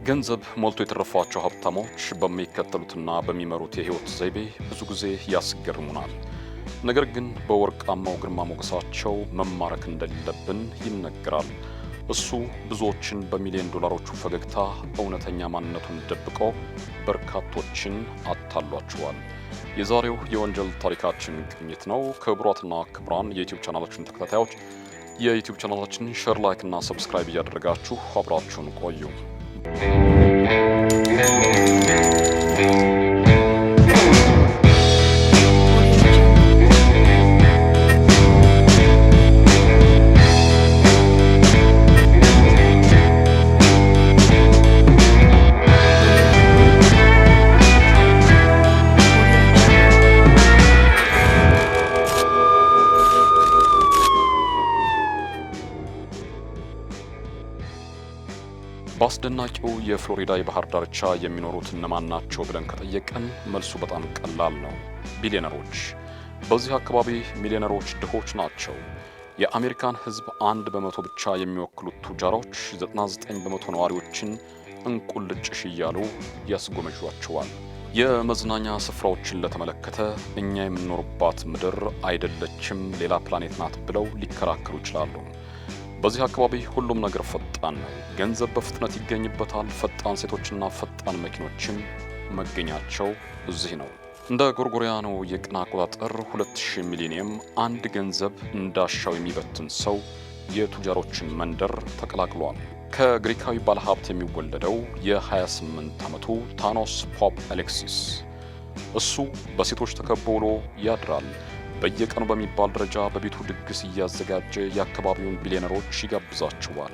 ገንዘብ ሞልቶ የተረፋቸው ሀብታሞች በሚከተሉትና በሚመሩት የህይወት ዘይቤ ብዙ ጊዜ ያስገርሙናል። ነገር ግን በወርቃማው ግርማ ሞገሳቸው መማረክ እንደሌለብን ይነገራል። እሱ ብዙዎችን በሚሊዮን ዶላሮቹ ፈገግታ እውነተኛ ማንነቱን ደብቆ በርካቶችን አታሏቸዋል። የዛሬው የወንጀል ታሪካችን ቅኝት ነው። ክቡራትና ክቡራን የዩቲዩብ ቻናላችን ተከታታዮች የዩቲዩብ ቻናላችን ሼር፣ ላይክ እና ሰብስክራይብ እያደረጋችሁ አብራችሁን ቆዩ። በአስደናቂው የፍሎሪዳ የባህር ዳርቻ የሚኖሩት እነማን ናቸው ብለን ከጠየቀን መልሱ በጣም ቀላል ነው። ቢሊዮነሮች። በዚህ አካባቢ ሚሊዮነሮች ድሆች ናቸው። የአሜሪካን ሕዝብ 1% ብቻ የሚወክሉት ቱጃሮች 99% ነዋሪዎችን እንቁልጭሽ እያሉ ያስጎመጇቸዋል። የመዝናኛ ስፍራዎችን ለተመለከተ እኛ የምንኖርባት ምድር አይደለችም፣ ሌላ ፕላኔት ናት ብለው ሊከራከሩ ይችላሉ። በዚህ አካባቢ ሁሉም ነገር ፈጣን ነው። ገንዘብ በፍጥነት ይገኝበታል። ፈጣን ሴቶችና ፈጣን መኪኖችም መገኛቸው እዚህ ነው። እንደ ጎርጎሪያኑ የቀን አቆጣጠር 2000 ሚሊኒየም አንድ ገንዘብ እንዳሻው የሚበትን ሰው የቱጃሮችን መንደር ተቀላቅሏል። ከግሪካዊ ባለሀብት የሚወለደው የ28 ዓመቱ ታኖስ ፖፕ አሌክሲስ። እሱ በሴቶች ተከቦ ውሎ ያድራል። በየቀኑ በሚባል ደረጃ በቤቱ ድግስ እያዘጋጀ የአካባቢውን ቢሊዮነሮች ይጋብዛቸዋል።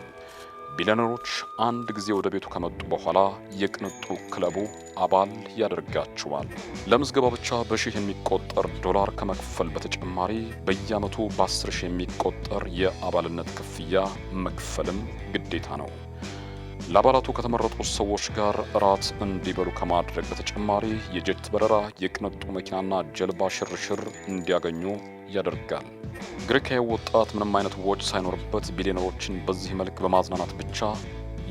ቢሊዮነሮች አንድ ጊዜ ወደ ቤቱ ከመጡ በኋላ የቅንጡ ክለቡ አባል ያደርጋቸዋል። ለምዝገባ ብቻ በሺህ የሚቆጠር ዶላር ከመክፈል በተጨማሪ በየዓመቱ በ10 ሺህ የሚቆጠር የአባልነት ክፍያ መክፈልም ግዴታ ነው። ለአባላቱ ከተመረጡ ሰዎች ጋር እራት እንዲበሉ ከማድረግ በተጨማሪ የጀት በረራ፣ የቅንጡ መኪናና ጀልባ ሽርሽር እንዲያገኙ ያደርጋል። ግሪካዊ ወጣት ምንም አይነት ወጪ ሳይኖርበት ቢሊዮነሮችን በዚህ መልክ በማዝናናት ብቻ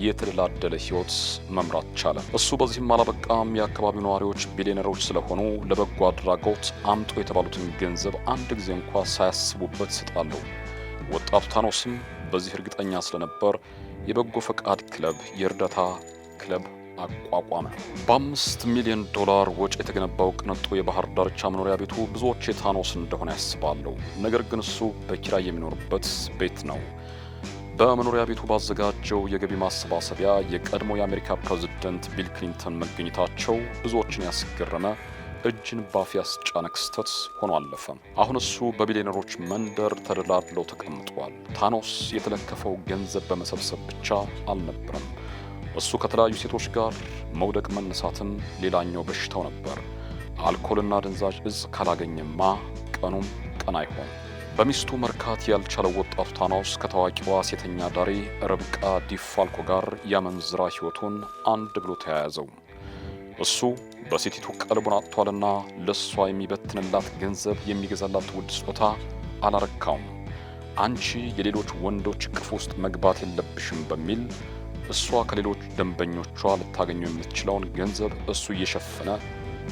የተደላደለ ሕይወት መምራት ቻለ። እሱ በዚህም አላበቃም። የአካባቢው ነዋሪዎች ቢሊዮነሮች ስለሆኑ ለበጎ አድራጎት አምጦ የተባሉትን ገንዘብ አንድ ጊዜ እንኳ ሳያስቡበት ይሰጣሉ። ወጣቱ ታኖስም በዚህ እርግጠኛ ስለነበር የበጎ ፈቃድ ክለብ፣ የእርዳታ ክለብ አቋቋመ። በ5 ሚሊዮን ዶላር ወጪ የተገነባው ቅንጡ የባህር ዳርቻ መኖሪያ ቤቱ ብዙዎች የታኖስ እንደሆነ ያስባሉ። ነገር ግን እሱ በኪራይ የሚኖርበት ቤት ነው። በመኖሪያ ቤቱ ባዘጋጀው የገቢ ማሰባሰቢያ የቀድሞ የአሜሪካ ፕሬዝዳንት ቢል ክሊንተን መገኘታቸው ብዙዎችን ያስገረመ እጅን ባፍ ያስጫነ ክስተት ሆኖ አለፈ። አሁን እሱ በቢሊዮነሮች መንደር ተደላድለው ተቀምጧል። ታኖስ የተለከፈው ገንዘብ በመሰብሰብ ብቻ አልነበረም። እሱ ከተለያዩ ሴቶች ጋር መውደቅ መነሳትም ሌላኛው በሽታው ነበር። አልኮልና አደንዛዥ እጽ ካላገኘማ ቀኑም ቀን አይሆን። በሚስቱ መርካት ያልቻለው ወጣቱ ታኖስ ከታዋቂዋ ሴተኛ ዳሪ ርብቃ ዲፋልኮ ጋር ያመንዝራ ሕይወቱን አንድ ብሎ ተያያዘው። እሱ በሴቲቱ ቀልቡን አጥቷልና ለሷ የሚበትንላት ገንዘብ፣ የሚገዛላት ውድ ስጦታ አላረካውም። አንቺ የሌሎች ወንዶች እቅፍ ውስጥ መግባት የለብሽም በሚል እሷ ከሌሎች ደንበኞቿ ልታገኘው የምትችለውን ገንዘብ እሱ እየሸፈነ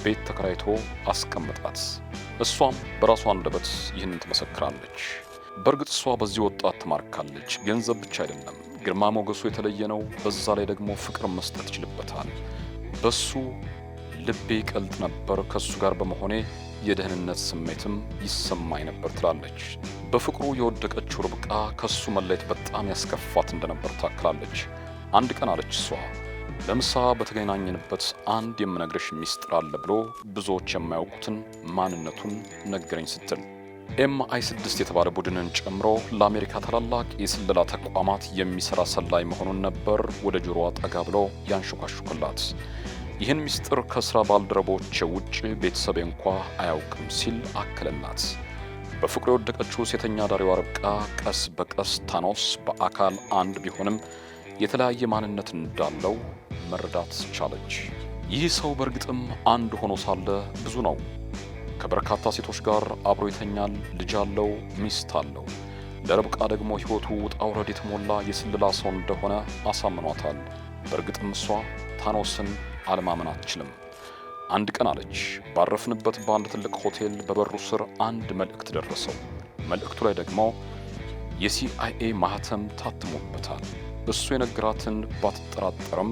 ቤት ተከራይቶ አስቀምጣት። እሷም በራሷ አንደበት ይህንን ትመሰክራለች። በእርግጥ እሷ በዚህ ወጣት ትማርካለች። ገንዘብ ብቻ አይደለም፣ ግርማ ሞገሱ የተለየ ነው። በዛ ላይ ደግሞ ፍቅር መስጠት ይችልበታል። በሱ ልቤ ቀልጥ ነበር፣ ከሱ ጋር በመሆኔ የደህንነት ስሜትም ይሰማኝ ነበር ትላለች። በፍቅሩ የወደቀችው ርብቃ ከሱ መለየት በጣም ያስከፋት እንደነበር ታክላለች። አንድ ቀን አለች እሷ፣ ለምሳ በተገናኘንበት አንድ የምነግርሽ ሚስጥር አለ ብሎ ብዙዎች የማያውቁትን ማንነቱን ነገረኝ ስትል MI6 የተባለ ቡድንን ጨምሮ ለአሜሪካ ታላላቅ የስለላ ተቋማት የሚሰራ ሰላይ መሆኑን ነበር ወደ ጆሮዋ ጠጋ ብሎ ያንሾካሾከላት። ይህን ሚስጥር ከስራ ባልደረቦች ውጭ ቤተሰቤ እንኳ አያውቅም ሲል አከለላት። በፍቅሩ የወደቀችው ሴተኛ ዳሪዋ ርብቃ ቀስ በቀስ ታኖስ በአካል አንድ ቢሆንም የተለያየ ማንነት እንዳለው መረዳት ቻለች። ይህ ሰው በእርግጥም አንድ ሆኖ ሳለ ብዙ ነው። ከበርካታ ሴቶች ጋር አብሮ ይተኛል፣ ልጅ አለው፣ ሚስት አለው። ለርብቃ ደግሞ ሕይወቱ ውጣ ውረድ የተሞላ የስለላ ሰው እንደሆነ አሳምኗታል። በእርግጥም እሷ ታኖስን አለማመን አትችልም። አንድ ቀን አለች፣ ባረፍንበት በአንድ ትልቅ ሆቴል በበሩ ስር አንድ መልእክት ደረሰው። መልእክቱ ላይ ደግሞ የሲአይኤ ማህተም ታትሞበታል። እሱ የነገራትን ባትጠራጠርም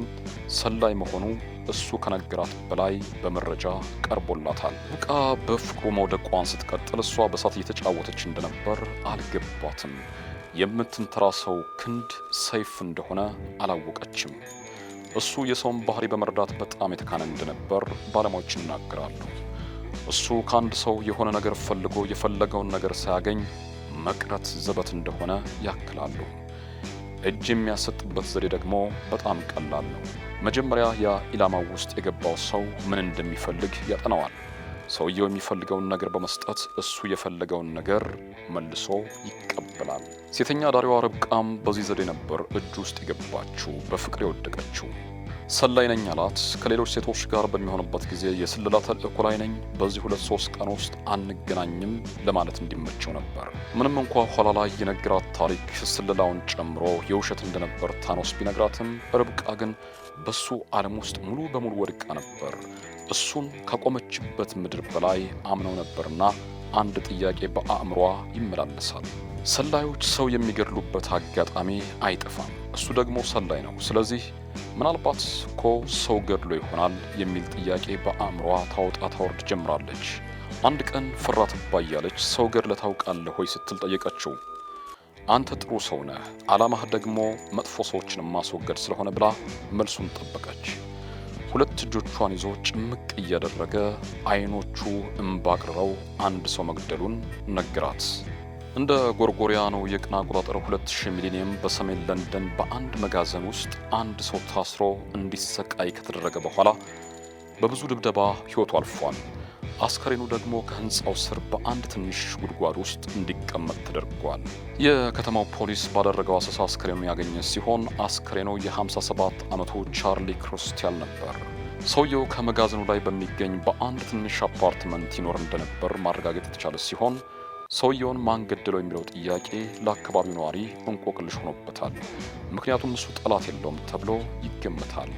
ሰላይ መሆኑ እሱ ከነገራት በላይ በመረጃ ቀርቦላታል። ርብቃ በፍቅሩ መውደቋን ስትቀጥል እሷ በሳት እየተጫወተች እንደነበር አልገባትም። የምትንተራሰው ክንድ ሰይፍ እንደሆነ አላወቀችም። እሱ የሰውን ባህሪ በመረዳት በጣም የተካነ እንደነበር ባለሙያዎች ይናገራሉ። እሱ ከአንድ ሰው የሆነ ነገር ፈልጎ የፈለገውን ነገር ሳያገኝ መቅረት ዘበት እንደሆነ ያክላሉ። እጅ የሚያሰጥበት ዘዴ ደግሞ በጣም ቀላል ነው። መጀመሪያ ያ ኢላማው ውስጥ የገባው ሰው ምን እንደሚፈልግ ያጠናዋል። ሰውየው የሚፈልገውን ነገር በመስጠት እሱ የፈለገውን ነገር መልሶ ይቀበላል። ሴተኛ አዳሪዋ ርብቃም በዚህ ዘዴ ነበር እጅ ውስጥ የገባችው፣ በፍቅር የወደቀችው። ሰላይ ነኝ አላት። ከሌሎች ሴቶች ጋር በሚሆንበት ጊዜ የስለላ ተልእኮ ላይ ነኝ፣ በዚህ 2-3 ቀን ውስጥ አንገናኝም ለማለት እንዲመቸው ነበር። ምንም እንኳ ኋላ ላይ የነገራት ታሪክ ስለላውን ጨምሮ የውሸት እንደነበር ታኖስ ቢነግራትም ርብቃ ግን በሱ ዓለም ውስጥ ሙሉ በሙሉ ወድቃ ነበር። እሱን ከቆመችበት ምድር በላይ አምነው ነበርና አንድ ጥያቄ በአእምሯ ይመላለሳል። ሰላዮች ሰው የሚገድሉበት አጋጣሚ አይጠፋም። እሱ ደግሞ ሰላይ ነው። ስለዚህ ምናልባት እኮ ሰው ገድሎ ይሆናል የሚል ጥያቄ በአእምሯ ታወጣ ታወርድ ጀምራለች። አንድ ቀን ፍራት ባያለች ሰው ገድለህ ታውቃለህ ሆይ ስትል ጠየቀችው። አንተ ጥሩ ሰው ነህ፣ ዓላማህ ደግሞ መጥፎ ሰዎችን ማስወገድ ስለሆነ ብላ መልሱን ጠበቀች። ሁለት እጆቿን ይዞ ጭምቅ እያደረገ አይኖቹ እምባ አቅርረው አንድ ሰው መግደሉን ነገራት። እንደ ጎርጎሪያኑ የቀን አቆጣጠር 2000 ሚሊኒየም በሰሜን ለንደን በአንድ መጋዘን ውስጥ አንድ ሰው ታስሮ እንዲሰቃይ ከተደረገ በኋላ በብዙ ድብደባ ሕይወቱ አልፏል። አስከሬኑ ደግሞ ከህንፃው ስር በአንድ ትንሽ ጉድጓድ ውስጥ እንዲቀመጥ ተደርጓል። የከተማው ፖሊስ ባደረገው አሰሳ አስከሬኑን ያገኘ ሲሆን አስከሬኑ የ57 ዓመቱ ቻርሊ ክሪስቲያን ነበር። ሰውየው ከመጋዘኑ ላይ በሚገኝ በአንድ ትንሽ አፓርትመንት ይኖር እንደነበር ማረጋገጥ የተቻለ ሲሆን ሰውየውን ማን ገደለው የሚለው ጥያቄ ለአካባቢው ነዋሪ እንቆቅልሽ ሆኖበታል። ምክንያቱም እሱ ጠላት የለውም ተብሎ ይገመታል።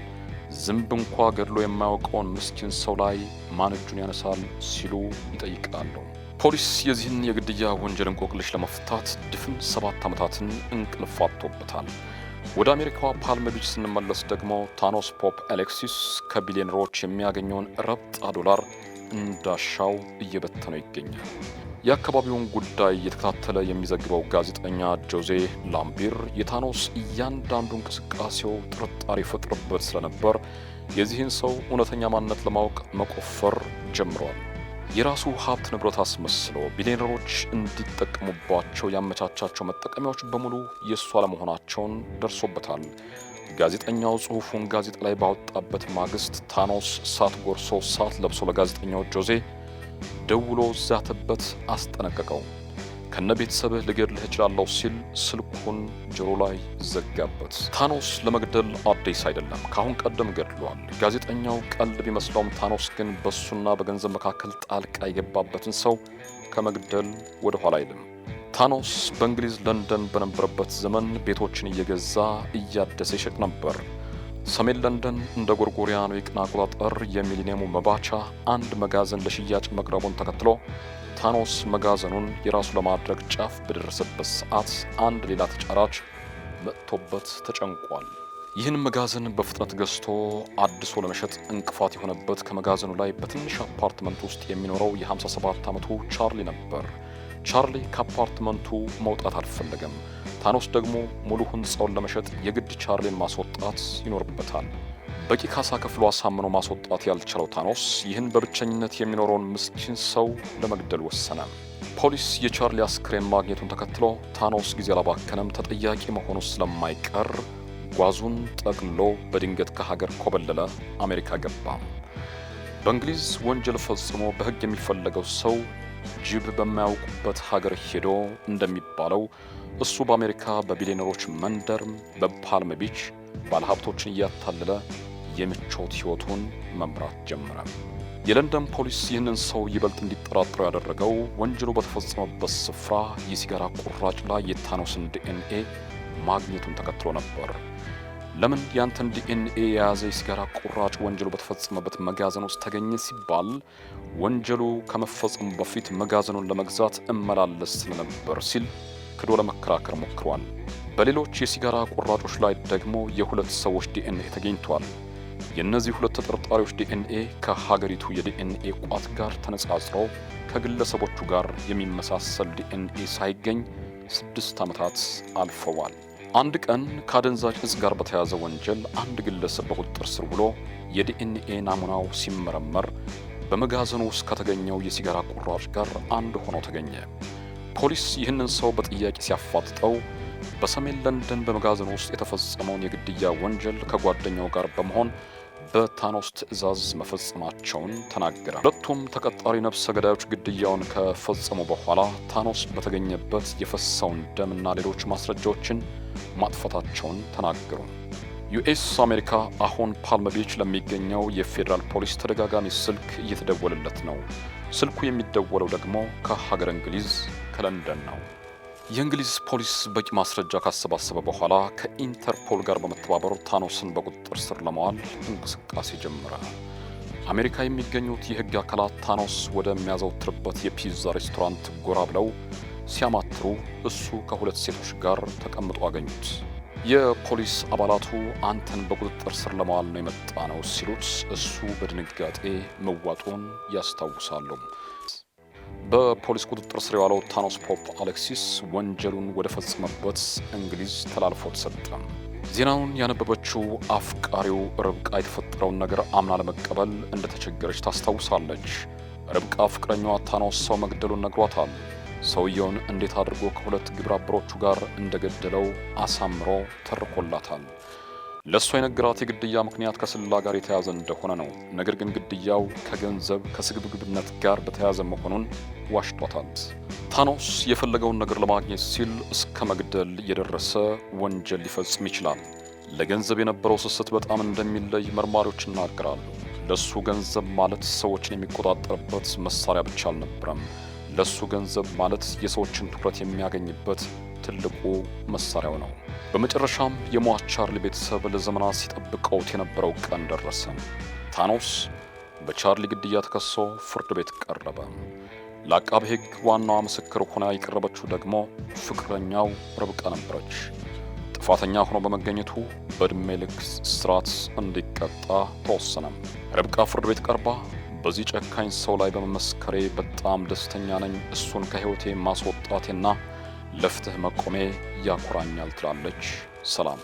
ዝንብ እንኳ ገድሎ የማያውቀውን ምስኪን ሰው ላይ ማን እጁን ያነሳል ሲሉ ይጠይቃሉ። ፖሊስ የዚህን የግድያ ወንጀል እንቆቅልሽ ለመፍታት ድፍን 7 ዓመታትን እንቅልፍ አጥቶበታል። ወደ አሜሪካዋ ፓልም ቢች ስንመለስ ደግሞ ታኖስ ፖፕ አሌክሲስ ከቢሊዮነሮች የሚያገኘውን ረብጣ ዶላር እንዳሻው እየበተነው ይገኛል። የአካባቢውን ጉዳይ እየተከታተለ የሚዘግበው ጋዜጠኛ ጆዜ ላምቢር የታኖስ እያንዳንዱ እንቅስቃሴው ጥርጣሬ ፈጥሮበት ስለነበር የዚህን ሰው እውነተኛ ማንነት ለማወቅ መቆፈር ጀምሯል። የራሱ ሀብት ንብረት አስመስሎ ቢሊዮነሮች እንዲጠቀሙባቸው ያመቻቻቸው መጠቀሚያዎች በሙሉ የእሱ አለመሆናቸውን ደርሶበታል። ጋዜጠኛው ጽሑፉን ጋዜጣ ላይ ባወጣበት ማግስት ታኖስ ሳት ጎርሶ ሳት ለብሶ ለጋዜጠኛው ጆዜ ደውሎ ዛተበት፣ አስጠነቀቀው። ከነ ቤተሰብህ ልገድልህ እችላለሁ ሲል ስልኩን ጆሮ ላይ ዘጋበት። ታኖስ ለመግደል አዲስ አይደለም፣ ካሁን ቀደም ገድሏል። ጋዜጠኛው ቀልድ ቢመስለውም ታኖስ ግን በሱና በገንዘብ መካከል ጣልቃ የገባበትን ሰው ከመግደል ወደ ኋላ አይልም። ታኖስ በእንግሊዝ ለንደን በነበረበት ዘመን ቤቶችን እየገዛ እያደሰ ይሸጥ ነበር። ሰሜን ለንደን እንደ ጎርጎሪያኑ የቀን አቆጣጠር የሚሊኒየሙ መባቻ አንድ መጋዘን ለሽያጭ መቅረቡን ተከትሎ ታኖስ መጋዘኑን የራሱ ለማድረግ ጫፍ በደረሰበት ሰዓት አንድ ሌላ ተጫራች መጥቶበት ተጨንቋል። ይህን መጋዘን በፍጥነት ገዝቶ አድሶ ለመሸጥ እንቅፋት የሆነበት ከመጋዘኑ ላይ በትንሽ አፓርትመንት ውስጥ የሚኖረው የ57 ዓመቱ ቻርሊ ነበር። ቻርሊ ከአፓርትመንቱ መውጣት አልፈለገም። ታኖስ ደግሞ ሙሉ ሕንፃውን ለመሸጥ የግድ ቻርሊን ማስወጣት ይኖርበታል። በቂ ካሳ ከፍሎ አሳምኖ ማስወጣት ያልቻለው ታኖስ ይህን በብቸኝነት የሚኖረውን ምስኪን ሰው ለመግደል ወሰነ። ፖሊስ የቻርሊ አስክሬን ማግኘቱን ተከትሎ ታኖስ ጊዜ አላባከነም። ተጠያቂ መሆኑ ስለማይቀር ጓዙን ጠቅልሎ በድንገት ከሀገር ኮበለለ፣ አሜሪካ ገባ። በእንግሊዝ ወንጀል ፈጽሞ በሕግ የሚፈለገው ሰው ጅብ በማያውቁበት ሀገር ሄዶ እንደሚባለው እሱ በአሜሪካ በቢሊዮነሮች መንደር በፓልም ቢች ባለሀብቶችን እያታለለ የምቾት ሕይወቱን መምራት ጀመረ። የለንደን ፖሊስ ይህንን ሰው ይበልጥ እንዲጠራጠሩ ያደረገው ወንጀሉ በተፈጸመበት ስፍራ የሲጋራ ቁራጭ ላይ የታኖስን ዲኤንኤ ማግኘቱን ተከትሎ ነበር። ለምን ያንተን ዲኤንኤ የያዘ የሲጋራ ቁራጭ ወንጀሉ በተፈጸመበት መጋዘን ውስጥ ተገኘ ሲባል ወንጀሉ ከመፈጸሙ በፊት መጋዘኑን ለመግዛት እመላለስ ስለነበር ሲል ክዶ ለመከራከር ሞክሯል። በሌሎች የሲጋራ ቁራጮች ላይ ደግሞ የሁለት ሰዎች ዲኤንኤ ተገኝቷል። የእነዚህ ሁለት ተጠርጣሪዎች ዲኤንኤ ከሀገሪቱ የዲኤንኤ ቋት ጋር ተነጻጽሮ ከግለሰቦቹ ጋር የሚመሳሰል ዲኤንኤ ሳይገኝ 6 ዓመታት አልፈዋል። አንድ ቀን ከአደንዛዥ እጽ ጋር በተያያዘ ወንጀል አንድ ግለሰብ በቁጥጥር ስር ውሎ የዲኤንኤ ናሙናው ሲመረመር በመጋዘኑ ውስጥ ከተገኘው የሲጋራ ቁራጭ ጋር አንድ ሆኖ ተገኘ። ፖሊስ ይህንን ሰው በጥያቄ ሲያፋጥጠው በሰሜን ለንደን በመጋዘኑ ውስጥ የተፈጸመውን የግድያ ወንጀል ከጓደኛው ጋር በመሆን በታኖስ ትዕዛዝ መፈጸማቸውን ተናገረ። ሁለቱም ተቀጣሪ ነፍሰ ገዳዮች ግድያውን ከፈጸሙ በኋላ ታኖስ በተገኘበት የፈሰሰውን ደምና ሌሎች ማስረጃዎችን ማጥፋታቸውን ተናገሩ። ዩኤስ አሜሪካ አሁን ፓልም ቢች ለሚገኘው የፌዴራል ፖሊስ ተደጋጋሚ ስልክ እየተደወለለት ነው። ስልኩ የሚደወለው ደግሞ ከሀገር እንግሊዝ ከለንደን ነው። የእንግሊዝ ፖሊስ በቂ ማስረጃ ካሰባሰበ በኋላ ከኢንተርፖል ጋር በመተባበር ታኖስን በቁጥጥር ስር ለማዋል እንቅስቃሴ ጀመረ። አሜሪካ የሚገኙት የሕግ አካላት ታኖስ ወደሚያዘወትርበት የፒዛ ሬስቶራንት ጎራ ብለው ሲያማትሩ እሱ ከሁለት ሴቶች ጋር ተቀምጦ አገኙት። የፖሊስ አባላቱ አንተን በቁጥጥር ስር ለማዋል ነው የመጣ ነው ሲሉት እሱ በድንጋጤ መዋጡን ያስታውሳሉ። በፖሊስ ቁጥጥር ስር የዋለው ታኖስ ፖፕ አሌክሲስ ወንጀሉን ወደ ፈጸመበት እንግሊዝ ተላልፎ ተሰጠ። ዜናውን ያነበበችው አፍቃሪው ርብቃ የተፈጠረውን ነገር አምና ለመቀበል እንደተቸገረች ታስታውሳለች። ርብቃ ፍቅረኛዋ ታኖስ ሰው መግደሉን ነግሯታል። ሰውየውን እንዴት አድርጎ ከሁለት ግብረ አበሮቹ ጋር እንደገደለው አሳምሮ ተርኮላታል። ለእሷ የነገራት የግድያ ምክንያት ከስለላ ጋር የተያዘ እንደሆነ ነው። ነገር ግን ግድያው ከገንዘብ ከስግብግብነት ጋር በተያዘ መሆኑን ዋሽቷታል። ታኖስ የፈለገውን ነገር ለማግኘት ሲል እስከ መግደል የደረሰ ወንጀል ሊፈጽም ይችላል። ለገንዘብ የነበረው ስስት በጣም እንደሚለይ መርማሪዎች ይናገራሉ። ለሱ ገንዘብ ማለት ሰዎችን የሚቆጣጠርበት መሳሪያ ብቻ አልነበረም። ለሱ ገንዘብ ማለት የሰዎችን ትኩረት የሚያገኝበት ትልቁ መሳሪያው ነው። በመጨረሻም የሟች ቻርሊ ቤተሰብ ለዘመናት ሲጠብቀውት የነበረው ቀን ደረሰ። ታኖስ በቻርሊ ግድያ ተከሶ ፍርድ ቤት ቀረበ። ለአቃቤ ሕግ ዋናዋ ምስክር ሆና የቀረበችው ደግሞ ፍቅረኛው ርብቃ ነበረች። ጥፋተኛ ሆኖ በመገኘቱ በዕድሜ ልክ እስራት እንዲቀጣ ተወሰነ። ርብቃ ፍርድ ቤት ቀርባ በዚህ ጨካኝ ሰው ላይ በመመስከሬ በጣም ደስተኛ ነኝ፣ እሱን ከሕይወቴ ማስወጣቴና ለፍትህ መቆሜ ያኮራኛል ትላለች። ሰላም።